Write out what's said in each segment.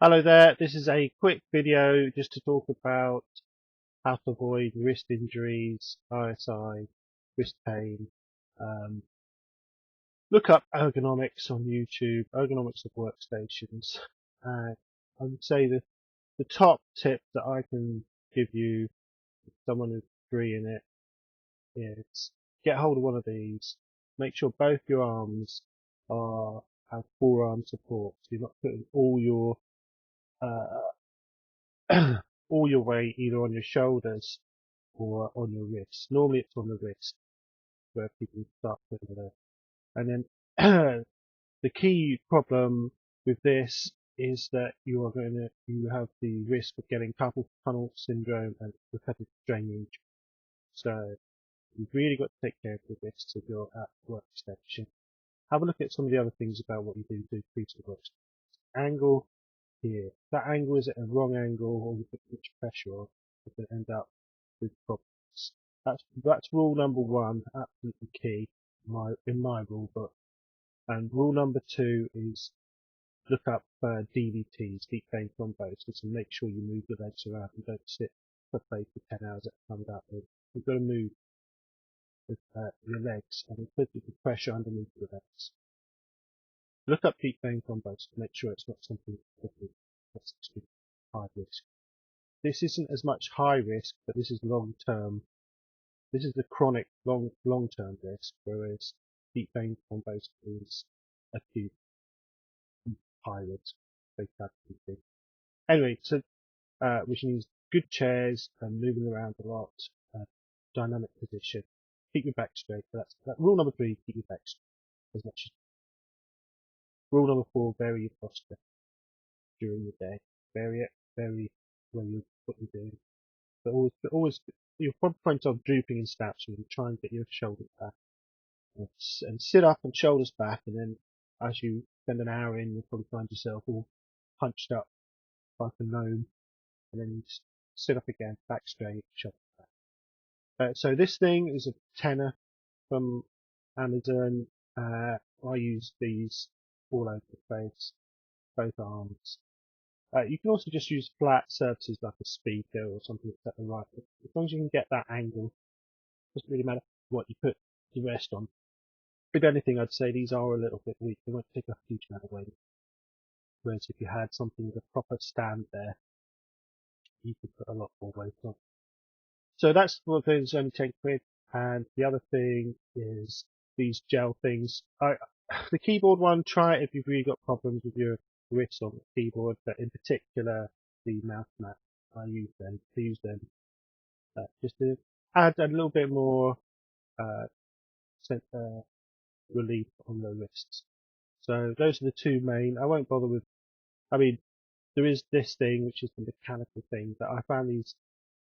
Hello there, this is a quick video just to talk about how to avoid wrist injuries, ISI, wrist pain. Um, Look up ergonomics on YouTube, ergonomics of workstations. I would say that the top tip that I can give you, someone who's free in it, is get hold of one of these, make sure both your arms have forearm support, so you're not putting uh, all your weight either on your shoulders or on your wrist. Normally it's on the wrist where people start putting it there. And then the key problem with this is that you have the risk of getting carpal tunnel syndrome and repetitive strain injury. So you've really got to take care of the wrists if you're at the workstation. Have a look at some of the other things about what you do to increase the workstation. Angle here. If that angle is at a wrong angle or you put too much pressure on, you can end up with problems. That's rule number one, absolutely key in my rule book. And rule number two is look up DVTs, deep vein thrombosis, and make sure you move your legs around and don't sit for play for 10 hours at a time without moving. You've got to move with your legs and put the pressure underneath your legs. Look up deep vein thrombosis to make sure it's not something that's extremely high risk. This isn't as much high risk, but this is long term. This is the chronic long term risk, whereas deep vein thrombosis is acute high risk. Anyway, so which means good chairs and moving around a lot, dynamic position. Keep your back straight. That's rule number three. Keep your back straight as much as. Rule number four: vary your posture during the day. Vary it. Vary what you're doing. But always, you'll probably find yourself drooping and slouching. And try and get your shoulders back and sit up and shoulders back. And then as you spend an hour in, you'll probably find yourself all hunched up like a gnome. And then you just sit up again, back straight, shoulders back. So this thing is a tenner from Amazon. I use these all over the face, both arms. You can also just use flat surfaces like a speaker or something that's at the right. As long as you can get that angle, it doesn't really matter what you put the rest on. If anything, I'd say these are a little bit weak. They won't take a huge amount of weight. Whereas if you had something with a proper stand there, you could put a lot more weight on. So that's one thing that's only 10 quid. And the other thing is these gel things. The keyboard one, try it if you've really got problems with your wrists on the keyboard, but in particular the mouse mat. I use them just to add a little bit more uh, relief on the wrists. So those are the two main. I won't bother with. I mean, there is this thing which is the mechanical thing, but I found these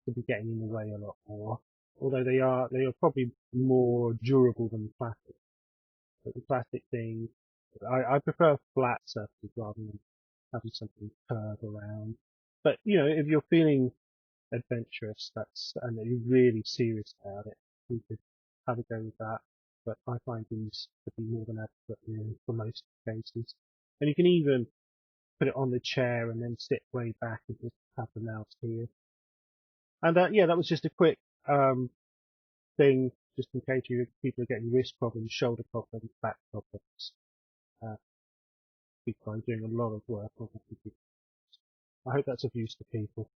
to be getting in the way a lot more. Although they are probably more durable than the plastic. But the plastic thing, I prefer flat surfaces rather than having something curve around. But you know, if you're feeling adventurous, and you're really serious about it, you could have a go with that. But I find these to be more than adequate for most cases. And you can even put it on the chair and then sit way back and just have the mouse here. And yeah, that was just a quick thing, just in case people are getting wrist problems, shoulder problems, back problems. Uh, People are doing a lot of work on it. I hope that's of use to people.